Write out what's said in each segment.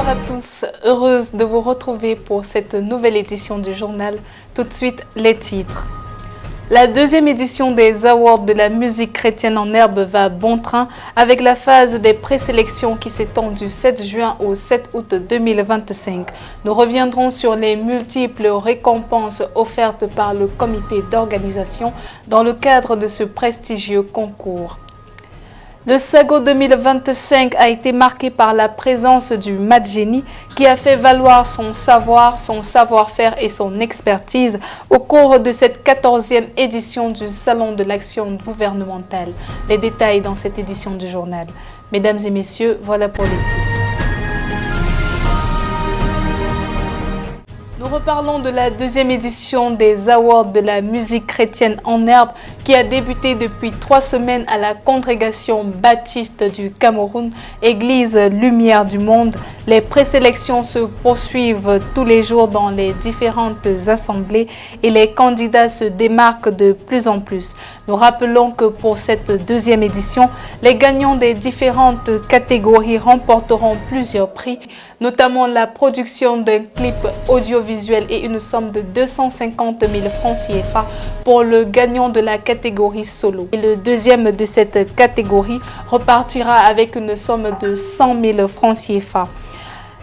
Bonsoir à tous, heureuse de vous retrouver pour cette nouvelle édition du journal. Tout de suite, les titres. La deuxième édition des Awards de la musique chrétienne en herbe va bon train avec la phase des présélections qui s'étend du 7 juin au 7 août 2025. Nous reviendrons sur les multiples récompenses offertes par le comité d'organisation dans le cadre de ce prestigieux concours. Le SAGO 2025 a été marqué par la présence du Madjeni qui a fait valoir son savoir, son savoir-faire et son expertise au cours de cette 14e édition du Salon de l'action gouvernementale. Les détails dans cette édition du journal. Mesdames et messieurs, voilà pour les titres. Nous reparlons de la deuxième édition des Awards de la musique chrétienne en herbe qui a débuté depuis 3 semaines à la congrégation baptiste du Cameroun, Église Lumière du Monde. Les présélections se poursuivent tous les jours dans les différentes assemblées et les candidats se démarquent de plus en plus. Nous rappelons que pour cette deuxième édition, les gagnants des différentes catégories remporteront plusieurs prix, notamment la production d'un clip audiovisuel et une somme de 250 000 francs CFA pour le gagnant de la catégorie solo. Et le deuxième de cette catégorie repartira avec une somme de 100 000 francs CFA.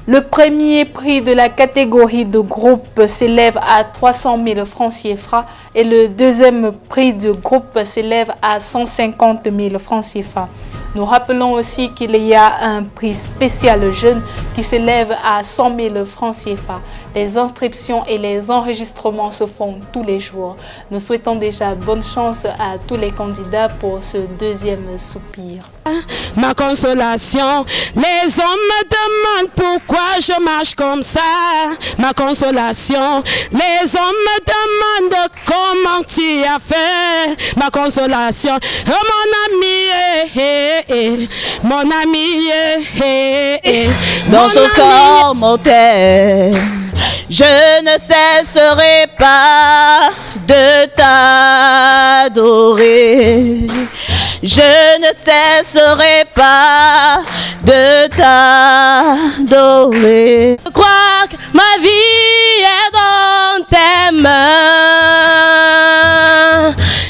Le premier prix de la catégorie de groupe s'élève à 300 000 francs CFA et le deuxième prix de groupe s'élève à 150 000 francs CFA. Nous rappelons aussi qu'il y a un prix spécial jeune qui s'élève à 100 000 francs CFA. Les inscriptions et les enregistrements se font tous les jours. Nous souhaitons déjà bonne chance à tous les candidats pour ce deuxième soupir. Ma consolation, les hommes me demandent pourquoi je marche comme ça. Ma consolation, les hommes me demandent comment tu as fait. Ma consolation, oh mon ami, mon ami, dans son corps mortel, je ne cesserai pas de t'adorer. Je ne cesserai pas de t'adorer. Je crois que ma vie est dans tes mains.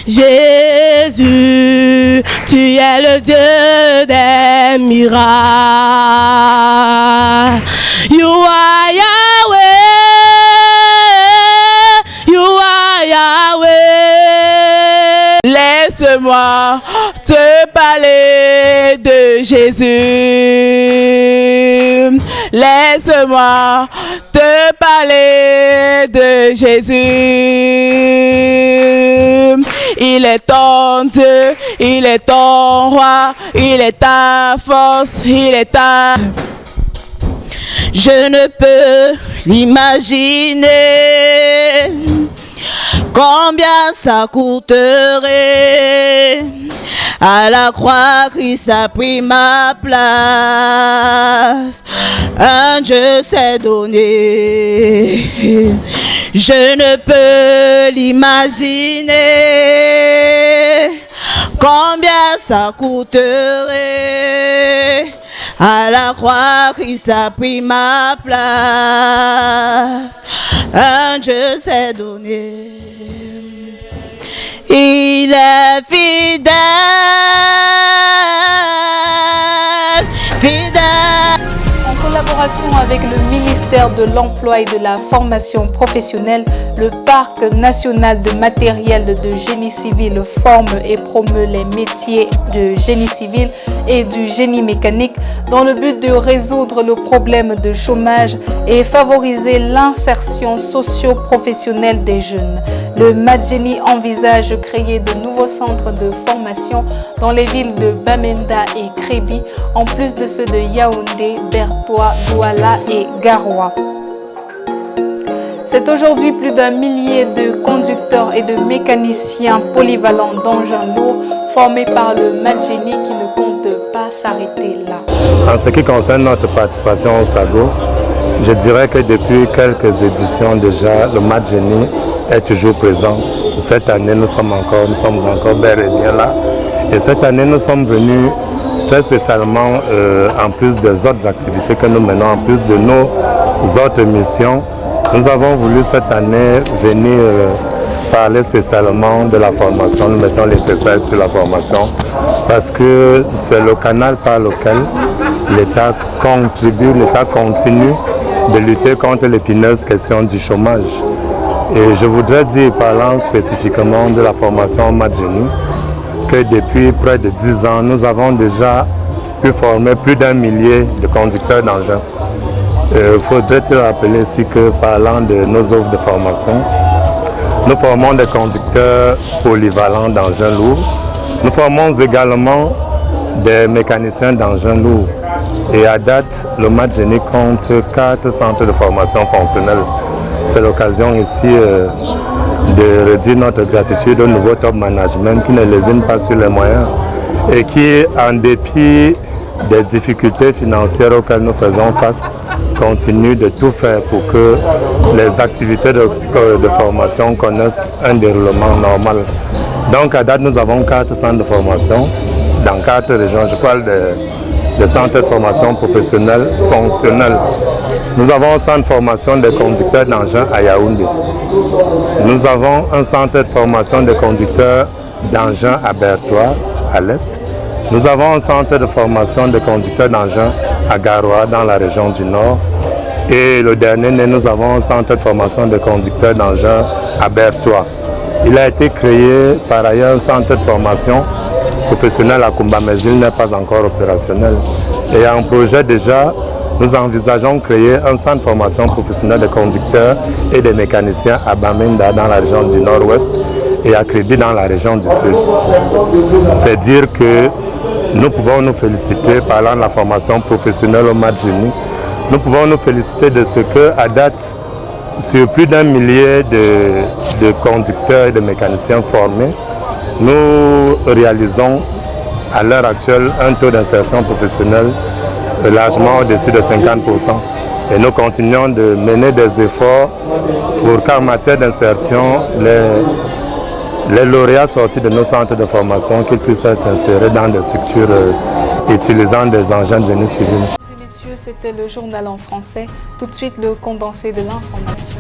Jésus, tu es le Dieu des miracles. You are Yahweh, you are Yahweh. Laisse-moi te parler de Jésus. Laisse-moi te parler de Jésus. Il est ton Dieu, il est ton roi, il est ta force, il est ta... Je ne peux l'imaginer combien ça coûterait. À la croix, Christ a pris ma place. Un Dieu s'est donné. Je ne peux l'imaginer combien ça coûterait. À la croix, Christ a pris ma place. Un Dieu s'est donné. Il est fidèle, fidèle. En collaboration avec le ministère de l'Emploi et de la Formation professionnelle, le Parc national de matériel de génie civil forme et promeut les métiers de génie civil et du génie mécanique dans le but de résoudre le problème de chômage et favoriser l'insertion socio-professionnelle des jeunes. Le Madjeni envisage de créer de nouveaux centres de formation dans les villes de Bamenda et Crébi, en plus de ceux de Yaoundé, Bertois, Douala et Garoua. C'est aujourd'hui plus d'1 millier de conducteurs et de mécaniciens polyvalents d'engins lourds formés par le Madjeni qui ne compte pas s'arrêter là. En ce qui concerne notre participation au SAGO, je dirais que depuis quelques éditions déjà, le Madjeni est toujours présent. Cette année, nous sommes encore bel et bien là. Et cette année, nous sommes venus très spécialement en plus des autres activités que nous menons, en plus de nos autres missions, nous avons voulu cette année venir parler spécialement de la formation. Nous mettons l'emphasis sur la formation parce que c'est le canal par lequel l'État contribue, l'État continue de lutter contre l'épineuse question du chômage. Et je voudrais dire, parlant spécifiquement de la formation Madjeni, que depuis près de 10 ans, nous avons déjà pu former plus d'1 millier de conducteurs d'engins. Faudrait-il rappeler ici que, parlant de nos offres de formation, nous formons des conducteurs polyvalents d'engins lourds. Nous formons également des mécaniciens d'engins lourds. Et à date, le Madjeni compte 4 centres de formation fonctionnelle. C'est l'occasion ici de redire notre gratitude au nouveau top management qui ne lésine pas sur les moyens et qui, en dépit des difficultés financières auxquelles nous faisons face, continue de tout faire pour que les activités de formation connaissent un déroulement normal. Donc à date, nous avons 4 centres de formation dans 4 régions. Je parle des centres de formation professionnelle fonctionnelle. Nous avons un centre de formation des conducteurs d'engins à Yaoundé. Nous avons un centre de formation des conducteurs d'engins à Bertois, à l'est. Nous avons un centre de formation de conducteurs d'engins à Garoua, dans la région du Nord. Et le dernier, nous avons un centre de formation de conducteurs d'engins à Bertois. Il a été créé par ailleurs un centre de formation professionnel à Kumba, mais il n'est pas encore opérationnel. Et en projet déjà, nous envisageons de créer un centre de formation professionnelle de conducteurs et de mécaniciens à Bamenda, dans la région du Nord-Ouest, et à Kribi, dans la région du Sud. C'est dire que nous pouvons nous féliciter, parlant de la formation professionnelle au Madjeni, nous pouvons nous féliciter de ce que, à date, sur plus d'1 millier de conducteurs et de mécaniciens formés, nous réalisons à l'heure actuelle un taux d'insertion professionnelle largement au-dessus de 50%. Et nous continuons de mener des efforts pour qu'en matière d'insertion, les lauréats sortis de nos centres de formation qu'ils puissent être insérés dans des structures utilisant des engins de génie civil. Mesdames et messieurs, c'était le journal en français. Tout de suite, le condensé de l'information.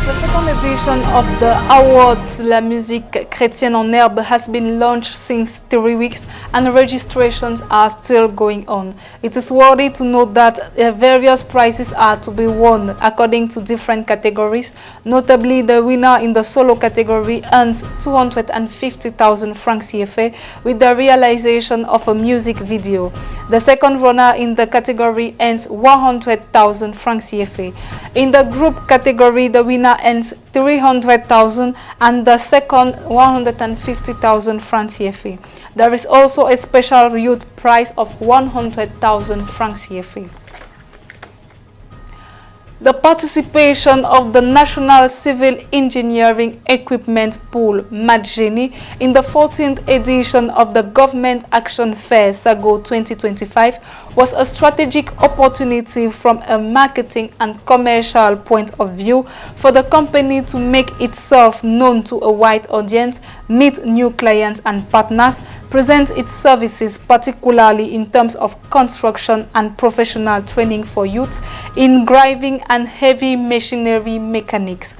The second edition of the award La Musique Chrétienne en Herbe has been launched since 3 weeks and registrations are still going on. It is worthy to note that various prizes are to be won according to different categories. Notably, the winner in the solo category earns 250,000 francs CFA with the realization of a music video. The second runner in the category earns 100,000 francs CFA. In the group category, the winner earns 300,000 and the second 150,000 francs CFA. There is also a special youth prize of 100,000 francs CFA. The participation of the National Civil Engineering Equipment Pool, Madjeni, in the 14th edition of the Government Action Fair, SAGO 2025, was a strategic opportunity from a marketing and commercial point of view for the company to make itself known to a wide audience, meet new clients and partners, present its services particularly in terms of construction and professional training for youth in driving and heavy machinery mechanics.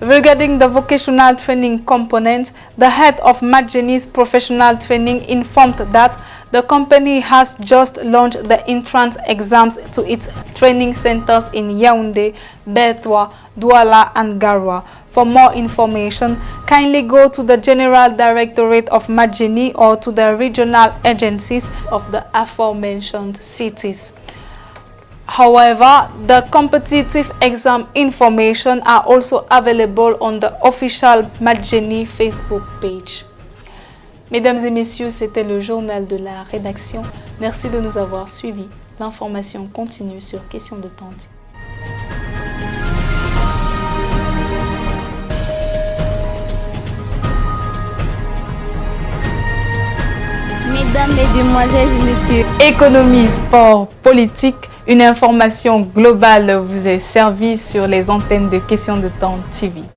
Regarding the vocational training component, the head of Madjeni's professional training informed that the company has just launched the entrance exams to its training centers in Yaoundé, Bertois, Douala and Garoua. For more information, kindly go to the General Directorate of Madjeni or to the regional agencies of the aforementioned cities. However, the competitive exam information are also available on the official Madjeni Facebook page. Mesdames et messieurs, c'était le journal de la rédaction. Merci de nous avoir suivis. L'information continue sur Question de Temps. Mesdames, Mesdemoiselles et Messieurs, Économie, sport, politique, une information globale vous est servie sur les antennes de Question de Temps TV.